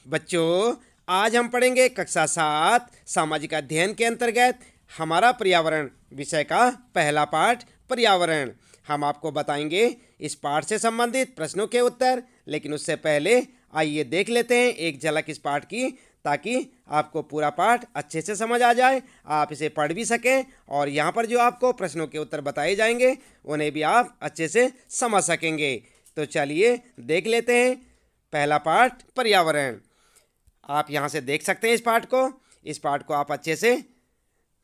बच्चों, आज हम पढ़ेंगे कक्षा 7 सामाजिक अध्ययन के अंतर्गत हमारा पर्यावरण विषय का पहला पाठ पर्यावरण। हम आपको बताएंगे इस पाठ से संबंधित प्रश्नों के उत्तर, लेकिन उससे पहले आइए देख लेते हैं एक झलक इस पाठ की, ताकि आपको पूरा पाठ अच्छे से समझ आ जाए, आप इसे पढ़ भी सकें और यहाँ पर जो आपको प्रश्नों के उत्तर बताए जाएंगे उन्हें भी आप अच्छे से समझ सकेंगे। तो चलिए देख लेते हैं पहला पाठ पर्यावरण। आप यहाँ से देख सकते हैं इस पाठ को आप अच्छे से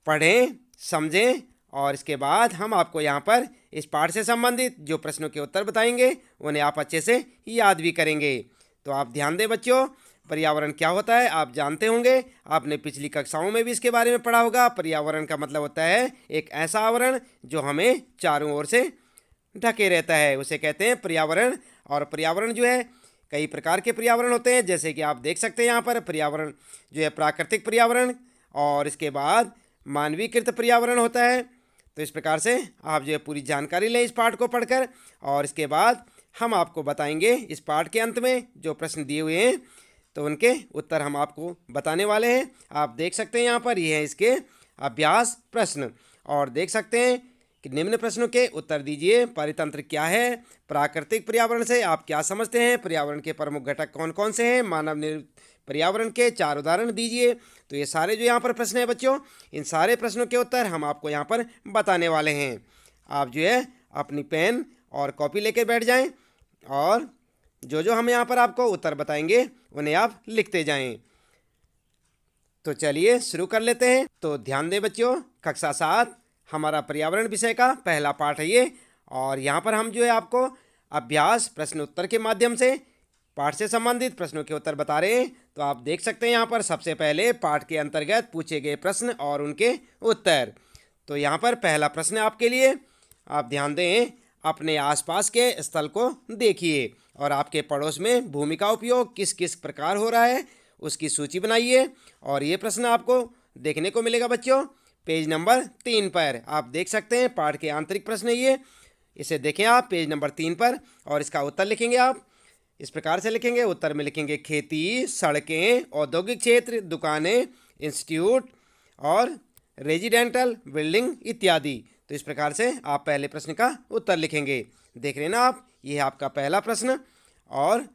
पढ़ें, समझें और इसके बाद हम आपको यहाँ पर इस पाठ से संबंधित जो प्रश्नों के उत्तर बताएंगे उन्हें आप अच्छे से याद भी करेंगे। तो आप ध्यान दें बच्चों, पर्यावरण क्या होता है आप जानते होंगे, आपने पिछली कक्षाओं में भी इसके बारे में पढ़ा होगा। पर्यावरण का मतलब होता है एक ऐसा आवरण जो हमें चारों ओर से ढके रहता है, उसे कहते हैं पर्यावरण। और पर्यावरण जो है कई प्रकार के पर्यावरण होते हैं, जैसे कि आप देख सकते हैं यहाँ पर पर्यावरण जो है प्राकृतिक पर्यावरण और इसके बाद मानवीकृत पर्यावरण होता है। तो इस प्रकार से आप जो है पूरी जानकारी लें इस पाठ को पढ़कर, और इसके बाद हम आपको बताएंगे इस पाठ के अंत में जो प्रश्न दिए हुए हैं तो उनके उत्तर हम आपको बताने वाले हैं। आप देख सकते हैं यहाँ पर ये है इसके अभ्यास प्रश्न, और देख सकते हैं कि निम्न प्रश्नों के उत्तर दीजिए। परितंत्र क्या है? प्राकृतिक पर्यावरण से आप क्या समझते हैं? पर्यावरण के प्रमुख घटक कौन कौन से हैं? मानव निर्मित पर्यावरण के 4 उदाहरण दीजिए। तो ये सारे जो यहाँ पर प्रश्न हैं बच्चों, इन सारे प्रश्नों के उत्तर हम आपको यहाँ पर बताने वाले हैं। आप जो है अपनी पेन और कॉपी लेकर बैठ जाएं और जो हम यहाँ पर आपको उत्तर बताएंगे उन्हें आप लिखते जाएं। तो चलिए शुरू कर लेते हैं। तो ध्यान दें बच्चों, कक्षा 7 हमारा पर्यावरण विषय का पहला पाठ है ये, और यहाँ पर हम जो है आपको अभ्यास प्रश्न उत्तर के माध्यम से पाठ से संबंधित प्रश्नों के उत्तर बता रहे हैं। तो आप देख सकते हैं यहाँ पर सबसे पहले पाठ के अंतर्गत पूछे गए प्रश्न और उनके उत्तर। तो यहाँ पर पहला प्रश्न आपके लिए, आप ध्यान दें, अपने आसपास के स्थल को देखिए और आपके पड़ोस में भूमि का उपयोग किस किस प्रकार हो रहा है उसकी सूची बनाइए। और ये प्रश्न आपको देखने को मिलेगा बच्चों पेज नंबर 3 पर। आप देख सकते हैं पाठ के आंतरिक प्रश्न ये, इसे देखें आप पेज नंबर 3 पर, और इसका उत्तर लिखेंगे आप इस प्रकार से लिखेंगे। उत्तर में लिखेंगे खेती, सड़कें, औद्योगिक क्षेत्र, दुकानें, इंस्टीट्यूट और रेजिडेंटल बिल्डिंग इत्यादि। तो इस प्रकार से आप पहले प्रश्न का उत्तर लिखेंगे। देख रहे हैं ना आप, ये है आपका पहला प्रश्न और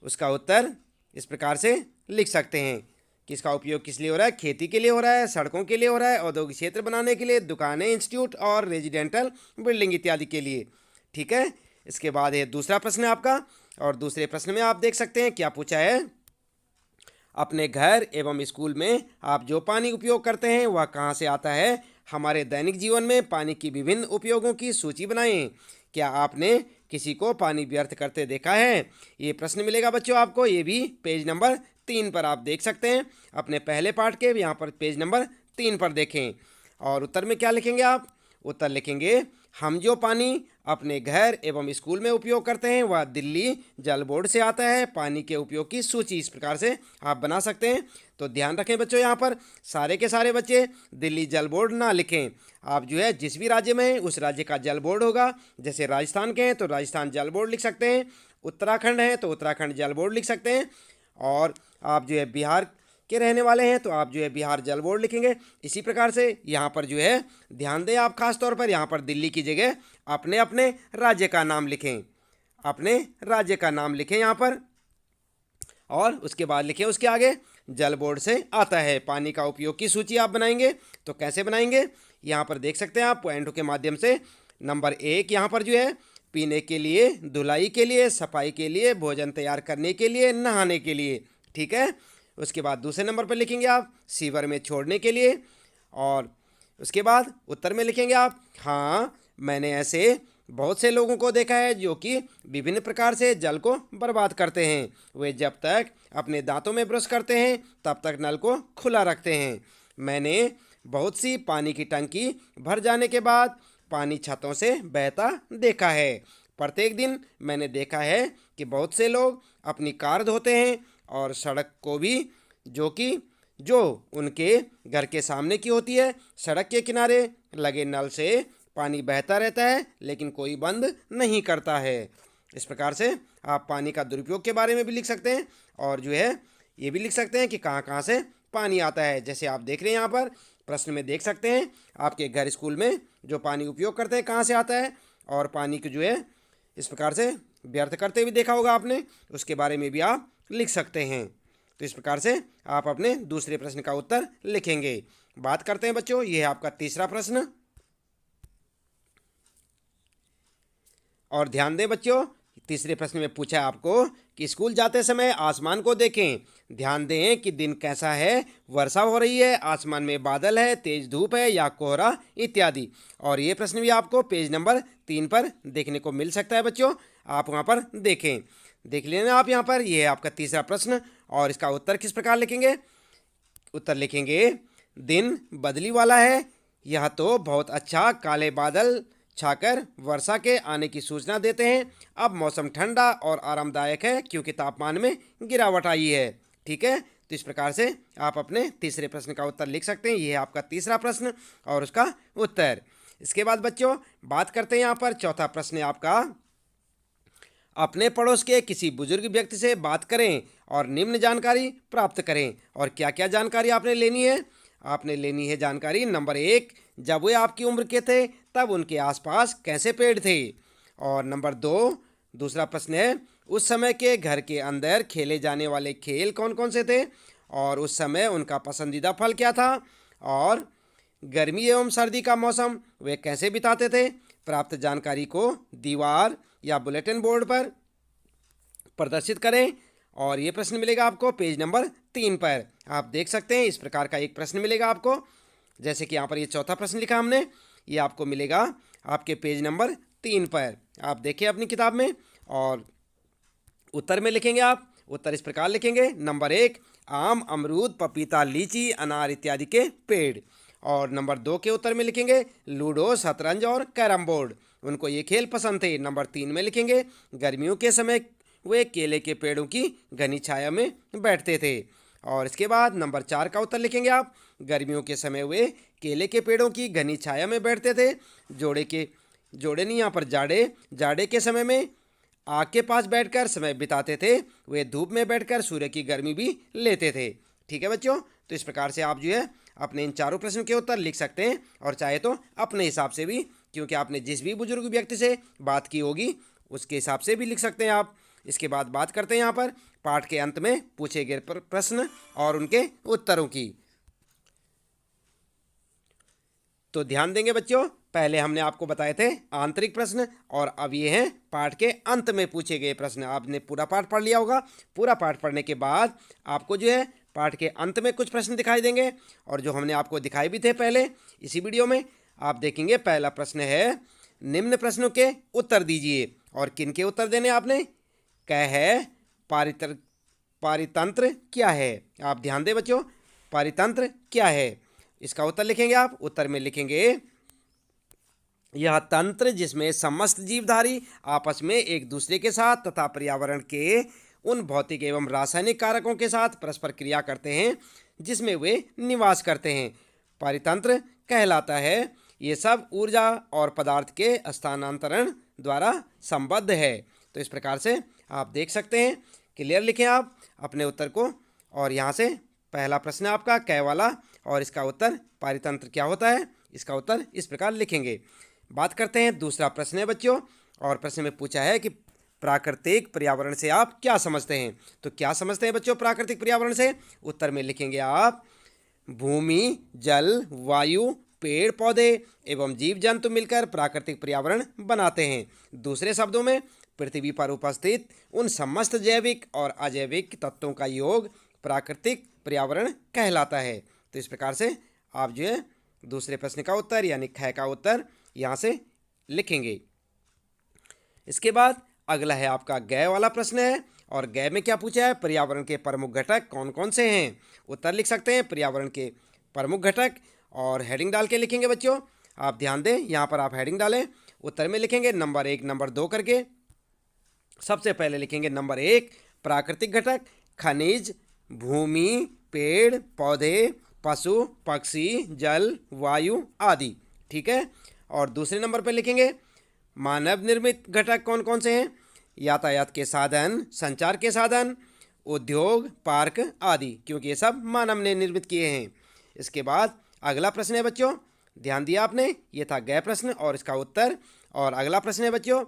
उसका उत्तर इस प्रकार से लिख सकते हैं कि इसका उपयोग किस लिए हो रहा है। खेती के लिए हो रहा है, सड़कों के लिए हो रहा है, औद्योगिक क्षेत्र बनाने के लिए, दुकानें, इंस्टीट्यूट और रेजिडेंटल बिल्डिंग इत्यादि के लिए। ठीक है, इसके बाद है दूसरा प्रश्न आपका, और दूसरे प्रश्न में आप देख सकते हैं क्या पूछा है। अपने घर एवं स्कूल में आप जो पानी उपयोग करते हैं वह कहाँ से आता है? हमारे दैनिक जीवन में पानी की विभिन्न उपयोगों की सूची बनाएं। क्या आपने किसी को पानी व्यर्थ करते देखा है? ये प्रश्न मिलेगा बच्चों आपको, ये भी पेज नंबर 3 पर आप देख सकते हैं। अपने पहले पाठ के यहाँ पर पेज नंबर 3 पर देखें। और उत्तर में क्या लिखेंगे आप? उत्तर लिखेंगे हम जो पानी अपने घर एवं स्कूल में उपयोग करते हैं वह दिल्ली जल बोर्ड से आता है। पानी के उपयोग की सूची इस प्रकार से आप बना सकते हैं। तो ध्यान रखें बच्चों, यहाँ पर सारे के सारे बच्चे दिल्ली जल बोर्ड ना लिखें। आप जो है जिस भी राज्य में हैं उस राज्य का जल बोर्ड होगा। जैसे राजस्थान के हैं तो राजस्थान जल बोर्ड लिख सकते हैं, उत्तराखंड है तो उत्तराखंड जल बोर्ड लिख सकते हैं, और आप जो है बिहार के रहने वाले हैं तो आप जो है बिहार जल बोर्ड लिखेंगे। इसी प्रकार से यहाँ पर जो है ध्यान दें आप, खास तौर पर यहाँ पर दिल्ली की जगह अपने अपने राज्य का नाम लिखें, अपने राज्य का नाम लिखें यहाँ पर, और उसके बाद लिखें उसके आगे जल बोर्ड से आता है। पानी का उपयोग की सूची आप बनाएंगे तो कैसे बनाएंगे, यहाँ पर देख सकते हैं आप पॉइंटों के माध्यम से। नंबर 1 यहाँ पर जो है पीने के लिए, धुलाई के लिए, सफाई के लिए, भोजन तैयार करने के लिए, नहाने के लिए। ठीक है, उसके बाद दूसरे नंबर पर लिखेंगे आप सीवर में छोड़ने के लिए, और उसके बाद उत्तर में लिखेंगे आप हाँ मैंने ऐसे बहुत से लोगों को देखा है जो कि विभिन्न प्रकार से जल को बर्बाद करते हैं। वे जब तक अपने दांतों में ब्रश करते हैं तब तक नल को खुला रखते हैं। मैंने बहुत सी पानी की टंकी भर जाने के बाद पानी छतों से बहता देखा है। प्रत्येक दिन मैंने देखा है कि बहुत से लोग अपनी कार धोते हैं और सड़क को भी, जो उनके घर के सामने की होती है। सड़क के किनारे लगे नल से पानी बहता रहता है लेकिन कोई बंद नहीं करता है। इस प्रकार से आप पानी का दुरुपयोग के बारे में भी लिख सकते हैं, और जो है ये भी लिख सकते हैं कि कहाँ कहाँ से पानी आता है। जैसे आप देख रहे हैं यहाँ पर प्रश्न में देख सकते हैं, आपके घर स्कूल में जो पानी उपयोग करते हैं कहाँ से आता है, और पानी को जो है इस प्रकार से व्यर्थ करते हुए देखा होगा आपने, उसके बारे में भी आप लिख सकते हैं। तो इस प्रकार से आप अपने दूसरे प्रश्न का उत्तर लिखेंगे। बात करते हैं बच्चों, ये है आपका तीसरा प्रश्न। और ध्यान दें बच्चों, तीसरे प्रश्न में पूछा आपको कि स्कूल जाते समय आसमान को देखें। ध्यान दें कि दिन कैसा है, वर्षा हो रही है, आसमान में बादल है, तेज धूप है या कोहरा इत्यादि। और ये प्रश्न भी आपको पेज नंबर 3 पर देखने को मिल सकता है बच्चों, आप वहाँ पर देखें, देख लेना आप यहाँ पर। ये है आपका तीसरा प्रश्न और इसका उत्तर किस प्रकार लिखेंगे। उत्तर लिखेंगे, दिन बदली वाला है, यह तो बहुत अच्छा, काले बादल छाकर वर्षा के आने की सूचना देते हैं। अब मौसम ठंडा और आरामदायक है क्योंकि तापमान में गिरावट आई है। ठीक है, तो इस प्रकार से आप अपने तीसरे प्रश्न का उत्तर लिख सकते हैं। ये है आपका तीसरा प्रश्न और उसका उत्तर। इसके बाद बच्चों बात करते हैं यहाँ पर चौथा प्रश्न है आपका, अपने पड़ोस के किसी बुजुर्ग व्यक्ति से बात करें और निम्न जानकारी प्राप्त करें। और क्या क्या जानकारी आपने लेनी है। आपने लेनी है जानकारी नंबर 1, जब वे आपकी उम्र के थे तब उनके आसपास कैसे पेड़ थे। और नंबर 2, दूसरा प्रश्न है, उस समय के घर के अंदर खेले जाने वाले खेल कौन कौन से थे और उस समय उनका पसंदीदा फल क्या था। और गर्मी एवं सर्दी का मौसम वे कैसे बिताते थे। प्राप्त जानकारी को दीवार या बुलेटिन बोर्ड पर प्रदर्शित करें। और ये प्रश्न मिलेगा आपको पेज नंबर 3 पर, आप देख सकते हैं इस प्रकार का एक प्रश्न मिलेगा आपको। जैसे कि यहाँ पर ये चौथा प्रश्न लिखा हमने, ये आपको मिलेगा आपके पेज नंबर 3 पर, आप देखिए अपनी किताब में। और उत्तर में लिखेंगे आप, उत्तर इस प्रकार लिखेंगे, नंबर 1, आम, अमरूद, पपीता, लीची, अनार इत्यादि के पेड़। और नंबर 2 के उत्तर में लिखेंगे लूडो, शतरंज और कैरम बोर्ड, उनको ये खेल पसंद थे। नंबर 3 में लिखेंगे गर्मियों के समय वे केले के पेड़ों की घनी छाया में बैठते थे। और इसके बाद नंबर 4 का उत्तर लिखेंगे आप, गर्मियों के समय वे केले के पेड़ों की घनी छाया में बैठते थे। जोड़े नहीं यहाँ पर जाड़े के समय में आग के पास बैठकर समय बिताते थे। वे धूप में बैठकर सूर्य की गर्मी भी लेते थे। ठीक है बच्चों, तो इस प्रकार से आप जो है अपने इन चारों प्रश्नों के उत्तर लिख सकते हैं, और चाहे तो अपने हिसाब से भी, क्योंकि आपने जिस भी बुजुर्ग व्यक्ति से बात की होगी उसके हिसाब से भी लिख सकते हैं आप। इसके बाद बात करते हैं यहाँ पर पाठ के अंत में पूछे गए प्रश्न और उनके उत्तरों की। तो ध्यान देंगे बच्चों, पहले हमने आपको बताए थे आंतरिक प्रश्न, और अब ये हैं पाठ के अंत में पूछे गए प्रश्न। आपने पूरा पाठ पढ़ लिया होगा, पूरा पाठ पढ़ने के बाद आपको जो है पाठ के अंत में कुछ प्रश्न दिखाई देंगे, और जो हमने आपको दिखाए भी थे पहले इसी वीडियो में। आप देखेंगे पहला प्रश्न है, निम्न प्रश्नों के उत्तर दीजिए। और किन के उत्तर देने आपने, क्या है, पारितंत्र क्या है। आप ध्यान दें बच्चों, पारितंत्र क्या है, इसका उत्तर लिखेंगे आप। उत्तर में लिखेंगे, यह तंत्र जिसमें समस्त जीवधारी आपस में एक दूसरे के साथ तथा पर्यावरण के उन भौतिक एवं रासायनिक कारकों के साथ परस्पर क्रिया करते हैं जिसमें वे निवास करते हैं, पारितंत्र कहलाता है। ये सब ऊर्जा और पदार्थ के स्थानांतरण द्वारा संबद्ध है। तो इस प्रकार से आप देख सकते हैं, क्लियर लिखें आप अपने उत्तर को। और यहाँ से पहला प्रश्न आपका कै वाला, और इसका उत्तर पारितंत्र क्या होता है, इसका उत्तर इस प्रकार लिखेंगे। बात करते हैं दूसरा प्रश्न है बच्चों, और प्रश्न में पूछा है कि प्राकृतिक पर्यावरण से आप क्या समझते हैं। तो क्या समझते हैं बच्चों प्राकृतिक पर्यावरण से। उत्तर में लिखेंगे आप, भूमि, जल, वायु, पेड़ पौधे एवं जीव जंतु मिलकर प्राकृतिक पर्यावरण बनाते हैं। दूसरे शब्दों में पृथ्वी पर उपस्थित उन समस्त जैविक और अजैविक तत्वों का योग प्राकृतिक पर्यावरण कहलाता है। तो इस प्रकार से आप जो है दूसरे प्रश्न का उत्तर यानी ख का उत्तर यहाँ से लिखेंगे। इसके बाद अगला है आपका गै वाला प्रश्न है, और गै में क्या पूछा है, पर्यावरण के प्रमुख घटक कौन कौन से हैं। उत्तर लिख सकते हैं पर्यावरण के प्रमुख घटक, और हेडिंग डाल के लिखेंगे बच्चों। आप ध्यान दें, यहाँ पर आप हेडिंग डालें, उत्तर में लिखेंगे नंबर 1 नंबर 2 करके। सबसे पहले लिखेंगे नंबर 1 प्राकृतिक घटक, खनिज, भूमि, पेड़ पौधे, पशु पक्षी, जल, वायु आदि। ठीक है, और दूसरे नंबर पर लिखेंगे मानव निर्मित घटक कौन कौन से हैं, यातायात के साधन, संचार के साधन, उद्योग, पार्क आदि, क्योंकि ये सब मानव ने निर्मित किए हैं। इसके बाद अगला प्रश्न है बच्चों, ध्यान दिया आपने, ये था गय प्रश्न और इसका उत्तर। और अगला प्रश्न है बच्चों,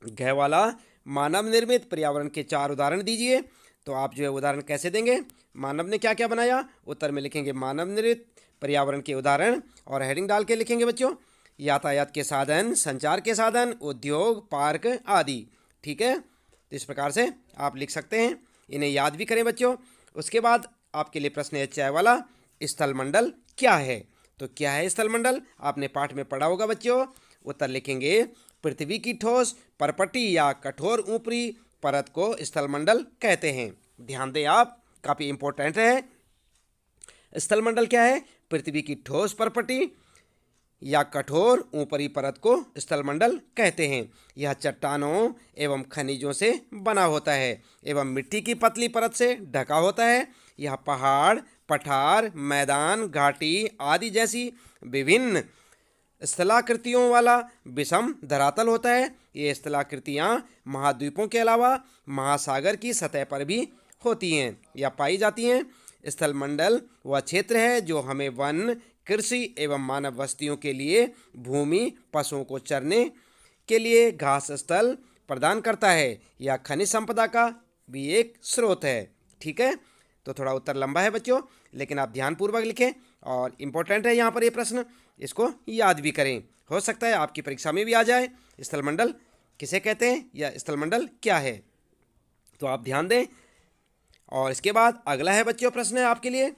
गय वाला, मानव निर्मित पर्यावरण के 4 उदाहरण दीजिए। तो आप जो है उदाहरण कैसे देंगे, मानव ने क्या क्या बनाया, उत्तर में लिखेंगे मानव निर्मित पर्यावरण के उदाहरण और हेडिंग डाल के लिखेंगे बच्चों यातायात के साधन, संचार के साधन, उद्योग, पार्क आदि। ठीक है, तो इस प्रकार से आप लिख सकते हैं, इन्हें याद भी करें बच्चों। उसके बाद आपके लिए प्रश्न है चाय वाला, स्थलमंडल क्या है। तो क्या है स्थलमंडल, आपने पाठ में पढ़ा होगा बच्चों। उत्तर लिखेंगे पृथ्वी की ठोस, परपटी या कठोर ऊपरी परत को स्थलमंडल कहते हैं। ध्यान दें आप, काफ़ी इंपॉर्टेंट है। स्थलमंडल क्या है, पृथ्वी की ठोस, परपटी या कठोर ऊपरी परत को स्थलमंडल कहते हैं। यह चट्टानों एवं खनिजों से बना होता है एवं मिट्टी की पतली परत से ढका होता है। यह पहाड़, पठार, मैदान, घाटी आदि जैसी विभिन्न स्थलाकृतियों वाला विषम धरातल होता है। ये स्थलाकृतियाँ महाद्वीपों के अलावा महासागर की सतह पर भी होती हैं या पाई जाती हैं। स्थलमंडल वह क्षेत्र है जो हमें वन, कृषि एवं मानव बस्तियों के लिए भूमि, पशुओं को चरने के लिए घास स्थल प्रदान करता है। यह खनिज संपदा का भी एक स्रोत है। ठीक है, तो थोड़ा उत्तर लंबा है बच्चों, लेकिन आप ध्यानपूर्वक लिखें और इम्पोर्टेंट है यहाँ पर ये प्रश्न, इसको याद भी करें, हो सकता है आपकी परीक्षा में भी आ जाए। स्थलमंडल किसे कहते हैं या स्थलमंडल क्या है, तो आप ध्यान दें। और इसके बाद अगला है बच्चों प्रश्न है आपके लिए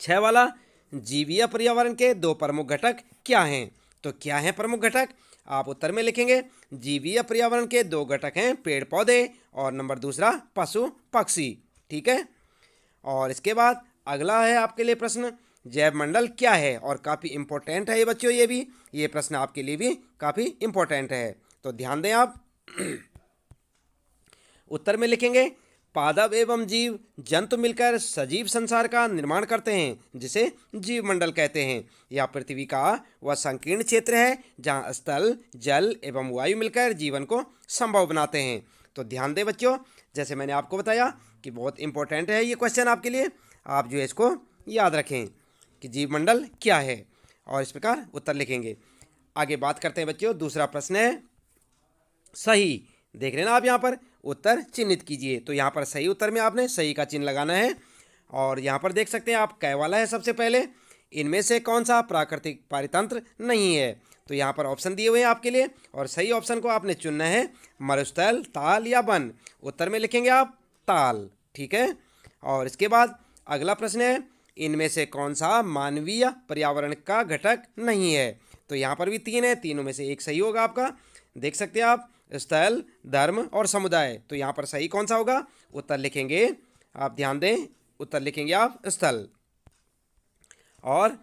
6 वाला, जीवीय पर्यावरण के 2 प्रमुख घटक क्या हैं। तो क्या हैं प्रमुख घटक, आप उत्तर में लिखेंगे जीवीय पर्यावरण के 2 घटक हैं, पेड़ पौधे और नंबर दूसरा पशु पक्षी। ठीक है, और इसके बाद अगला है आपके लिए प्रश्न, जैव मंडल क्या है। और काफ़ी इंपॉर्टेंट है ये बच्चों, ये प्रश्न आपके लिए भी काफ़ी इंपॉर्टेंट है, तो ध्यान दें आप। उत्तर में लिखेंगे पादप एवं जीव जंतु मिलकर सजीव संसार का निर्माण करते हैं जिसे जीव मंडल कहते हैं। यह पृथ्वी का वह संकीर्ण क्षेत्र है जहाँ स्थल, जल एवं वायु मिलकर जीवन को संभव बनाते हैं। तो ध्यान दें बच्चों, जैसे मैंने आपको बताया कि बहुत इंपॉर्टेंट है ये क्वेश्चन आपके लिए, आप जो है इसको याद रखें कि जीव मंडल क्या है और इस प्रकार उत्तर लिखेंगे। आगे बात करते हैं बच्चों, दूसरा प्रश्न है सही, देख रहे ना आप यहाँ पर, उत्तर चिन्हित कीजिए। तो यहाँ पर सही उत्तर में आपने सही का चिन्ह लगाना है। और यहाँ पर देख सकते हैं आप कै वाला है सबसे पहले, इनमें से कौन सा प्राकृतिक पारितंत्र नहीं है। तो यहाँ पर ऑप्शन दिए हुए हैं आपके लिए और सही ऑप्शन को आपने चुनना है, मरुस्थल, ताल या वन। उत्तर में लिखेंगे आप ताल। ठीक है, और इसके बाद अगला प्रश्न है, इनमें से कौन सा मानवीय पर्यावरण का घटक नहीं है। तो यहाँ पर भी 3 है, तीनों में से एक सही होगा आपका। देख सकते हैं आप, स्थल, धर्म और समुदाय। तो यहाँ पर सही कौन सा होगा, उत्तर लिखेंगे, आप ध्यान दें, उत्तर लिखेंगे आप स्थल। और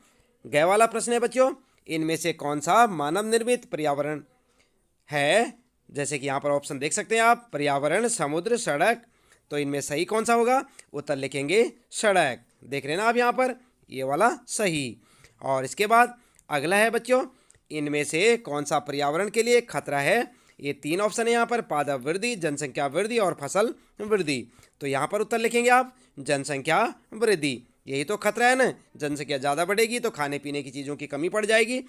गय वाला प्रश्न है बच्चों, इनमें से कौन सा मानव निर्मित पर्यावरण है। जैसे कि यहाँ पर ऑप्शन देख सकते हैं आप, पर्यावरण, समुद्र, सड़क। तो इनमें सही कौन सा होगा, उत्तर लिखेंगे सड़क। देख रहे हैं ना आप यहाँ पर, ये वाला सही। और इसके बाद अगला है बच्चों, इनमें से कौन सा पर्यावरण के लिए खतरा है। ये 3 ऑप्शन है यहाँ पर, पादप वृद्धि, जनसंख्या वृद्धि और फसल वृद्धि। तो यहाँ पर उत्तर लिखेंगे आप जनसंख्या वृद्धि। यही तो खतरा है ना, जनसंख्या ज़्यादा बढ़ेगी तो खाने पीने की चीज़ों की कमी पड़ जाएगी,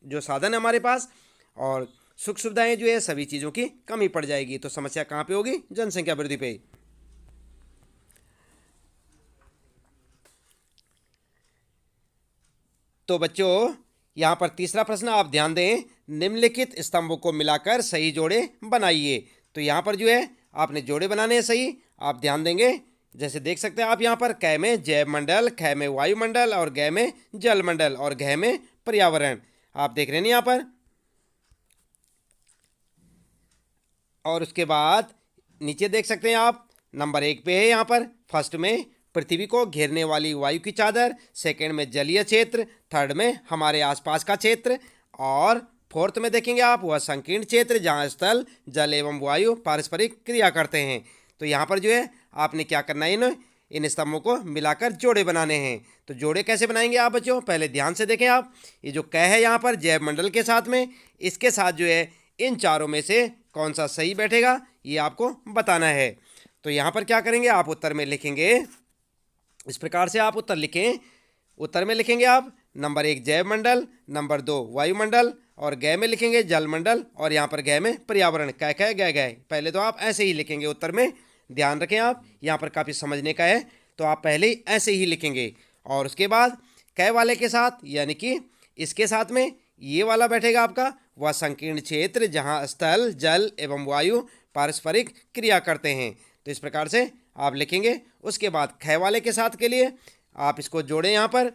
जो साधन है हमारे पास और सुख सुविधाएं जो है सभी चीज़ों की कमी पड़ जाएगी। तो समस्या कहाँ पे होगी, जनसंख्या वृद्धि पे। तो बच्चों यहाँ पर तीसरा प्रश्न आप ध्यान दें, निम्नलिखित स्तंभों को मिलाकर सही जोड़े बनाइए। तो यहाँ पर जो है आपने जोड़े बनाने हैं सही, आप ध्यान देंगे। जैसे देख सकते हैं आप यहाँ पर, कै में जैव मंडल, ख में वायुमंडल और गै में जल मंडल और घ में पर्यावरण। आप देख रहे हैं यहाँ पर। और उसके बाद नीचे देख सकते हैं आप, नंबर 1 पे है यहाँ पर, फर्स्ट में पृथ्वी को घेरने वाली वायु की चादर, सेकंड में जलीय क्षेत्र, थर्ड में हमारे आसपास का क्षेत्र और फोर्थ में देखेंगे आप वह संकीर्ण क्षेत्र जहाँ स्थल, जल एवं वायु पारस्परिक क्रिया करते हैं। तो यहाँ पर जो है आपने क्या करना है, इन स्तंभों को मिलाकर जोड़े बनाने हैं। तो जोड़े कैसे बनाएंगे आप बच्चों, पहले ध्यान से देखें आप, ये जो कै है यहाँ पर जैव मंडल के साथ में, इसके साथ जो है इन चारों में से कौन सा सही बैठेगा ये आपको बताना है। तो यहाँ पर क्या करेंगे, आप उत्तर में लिखेंगे इस प्रकार से। आप उत्तर लिखें, उत्तर में लिखेंगे आप नंबर 1 जैव मंडल, नंबर 2 वायुमंडल, और गय में लिखेंगे जल मंडल, और यहाँ पर गय में पर्यावरण। कै कै गय गय, पहले तो आप ऐसे ही लिखेंगे उत्तर में। ध्यान रखें आप, यहाँ पर काफ़ी समझने का है, तो आप पहले ही ऐसे ही लिखेंगे। और उसके बाद कै वाले के साथ, यानी कि इसके साथ में ये वाला बैठेगा आपका, वह संकीर्ण क्षेत्र जहाँ स्थल, जल एवं वायु पारस्परिक क्रिया करते हैं। तो इस प्रकार से आप लिखेंगे। उसके बाद ख वाले के साथ के लिए आप इसको जोड़ें यहाँ पर,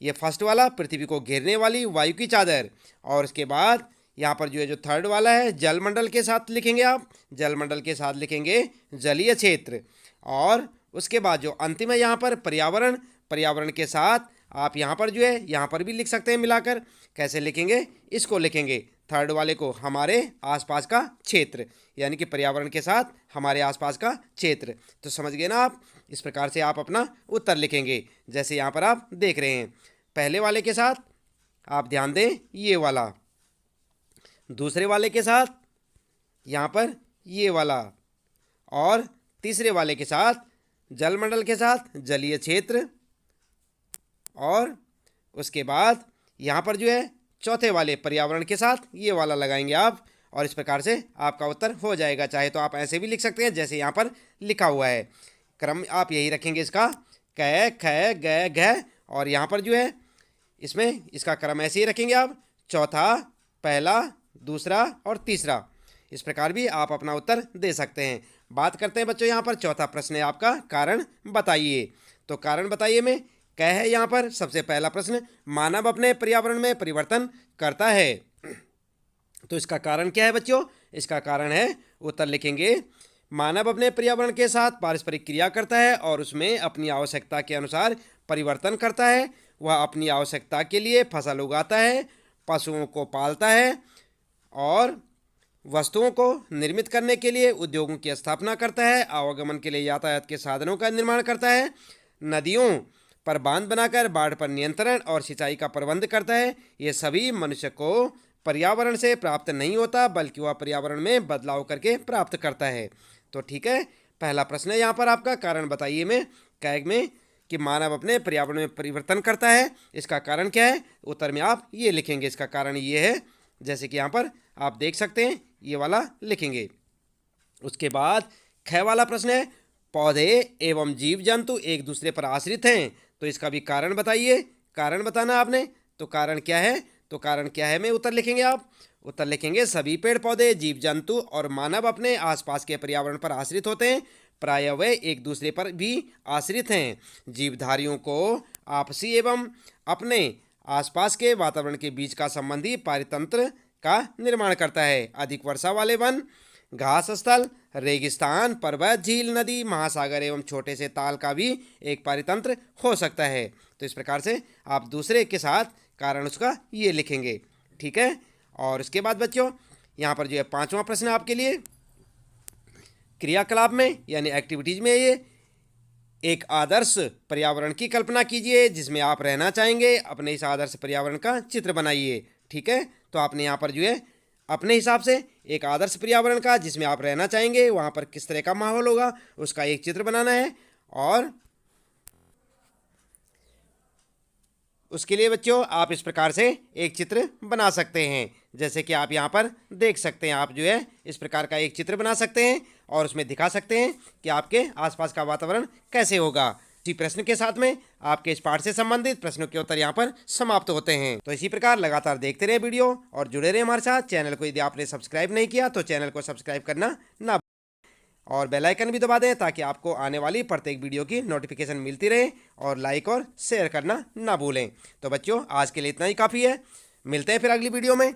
ये फर्स्ट वाला पृथ्वी को घेरने वाली वायु की चादर, और उसके बाद यहाँ पर जो है जो थर्ड वाला है जल मंडल के साथ लिखेंगे आप, जल मंडल के साथ लिखेंगे जलीय क्षेत्र, और उसके बाद जो अंतिम है यहाँ पर पर्यावरण, पर्यावरण के साथ आप यहाँ पर जो है यहाँ पर भी लिख सकते हैं मिलाकर। कैसे लिखेंगे, इसको लिखेंगे थर्ड वाले को हमारे आसपास का क्षेत्र, यानी कि पर्यावरण के साथ हमारे आसपास का क्षेत्र। तो समझ गए ना आप, इस प्रकार से आप अपना उत्तर लिखेंगे जैसे यहाँ पर आप देख रहे हैं। पहले वाले के साथ आप ध्यान दें ये वाला, दूसरे वाले के साथ यहाँ पर ये वाला, और तीसरे वाले के साथ जलमंडल के साथ जलीय क्षेत्र, और उसके बाद यहाँ पर जो है चौथे वाले पर्यावरण के साथ ये वाला लगाएंगे आप, और इस प्रकार से आपका उत्तर हो जाएगा। चाहे तो आप ऐसे भी लिख सकते हैं जैसे यहाँ पर लिखा हुआ है। क्रम आप यही रखेंगे इसका, कै ख ग घ, और यहाँ पर जो है इसमें इसका क्रम ऐसे ही रखेंगे आप, चौथा, पहला, दूसरा और तीसरा। इस प्रकार भी आप अपना उत्तर दे सकते हैं। बात करते हैं बच्चों, यहाँ पर चौथा प्रश्न है आपका, कारण बताइए। तो कारण बताइए में क्या है, यहाँ पर सबसे पहला प्रश्न, मानव अपने पर्यावरण में परिवर्तन करता है। तो इसका कारण क्या है बच्चों, इसका कारण है, उत्तर लिखेंगे मानव अपने पर्यावरण के साथ पारस्परिक क्रिया करता है और उसमें अपनी आवश्यकता के अनुसार परिवर्तन करता है। वह अपनी आवश्यकता के लिए फसल उगाता है, पशुओं को पालता है, और वस्तुओं को निर्मित करने के लिए उद्योगों की स्थापना करता है, आवागमन के लिए यातायात के साधनों का निर्माण करता है, नदियों पर बांध बनाकर बाढ़ पर नियंत्रण और सिंचाई का प्रबंध करता है। ये सभी मनुष्य को पर्यावरण से प्राप्त नहीं होता, बल्कि वह पर्यावरण में बदलाव करके प्राप्त करता है। तो ठीक है, पहला प्रश्न है यहाँ पर आपका, कारण बताइए में कैग में कि मानव अपने पर्यावरण में परिवर्तन करता है, इसका कारण क्या है। उत्तर में आप ये लिखेंगे, इसका कारण ये है, जैसे कि यहाँ पर आप देख सकते हैं ये वाला लिखेंगे। उसके बाद ख वाला प्रश्न है, पौधे एवं जीव जंतु एक दूसरे पर आश्रित हैं, तो इसका भी कारण बताइए। कारण बताना आपने, तो कारण क्या है, तो कारण क्या है में उत्तर लिखेंगे आप। उत्तर लिखेंगे सभी पेड़ पौधे, जीव जंतु और मानव अपने आसपास के पर्यावरण पर आश्रित होते हैं, प्रायः वे एक दूसरे पर भी आश्रित हैं। जीवधारियों को आपसी एवं अपने आसपास के वातावरण के बीच का संबंधी पारितंत्र का निर्माण करता है। अधिक वर्षा वाले वन, घास स्थल, रेगिस्तान, पर्वत, झील, नदी, महासागर एवं छोटे से ताल का भी एक पारितंत्र हो सकता है। तो इस प्रकार से आप दूसरे के साथ कारण उसका ये लिखेंगे, ठीक है। और उसके बाद बच्चों यहाँ पर जो है पांचवा प्रश्न आपके लिए, क्रियाकलाप में यानी एक्टिविटीज में, ये एक आदर्श पर्यावरण की कल्पना कीजिए जिसमें आप रहना चाहेंगे। अपने इस आदर्श पर्यावरण का चित्र बनाइए, ठीक है। तो आपने यहाँ पर जो है अपने हिसाब से एक आदर्श पर्यावरण का जिसमें आप रहना चाहेंगे, वहाँ पर किस तरह का माहौल होगा उसका एक चित्र बनाना है। और उसके लिए बच्चों आप इस प्रकार से एक चित्र बना सकते हैं, जैसे कि आप यहाँ पर देख सकते हैं। आप जो है इस प्रकार का एक चित्र बना सकते हैं और उसमें दिखा सकते हैं कि आपके आसपास का वातावरण कैसे होगा। इसी प्रश्न के साथ में आपके इस पाठ से संबंधित प्रश्नों के उत्तर यहाँ पर समाप्त होते हैं। तो इसी प्रकार लगातार देखते रहे वीडियो और जुड़े रहे हमारे साथ। चैनल को यदि आपने सब्सक्राइब नहीं किया तो चैनल को सब्सक्राइब करना ना, और बेल आइकन भी दबा दें ताकि आपको आने वाली प्रत्येक वीडियो की नोटिफिकेशन मिलती रहे, और लाइक और शेयर करना ना भूलें। तो बच्चों आज के लिए इतना ही काफ़ी है, मिलते हैं फिर अगली वीडियो में।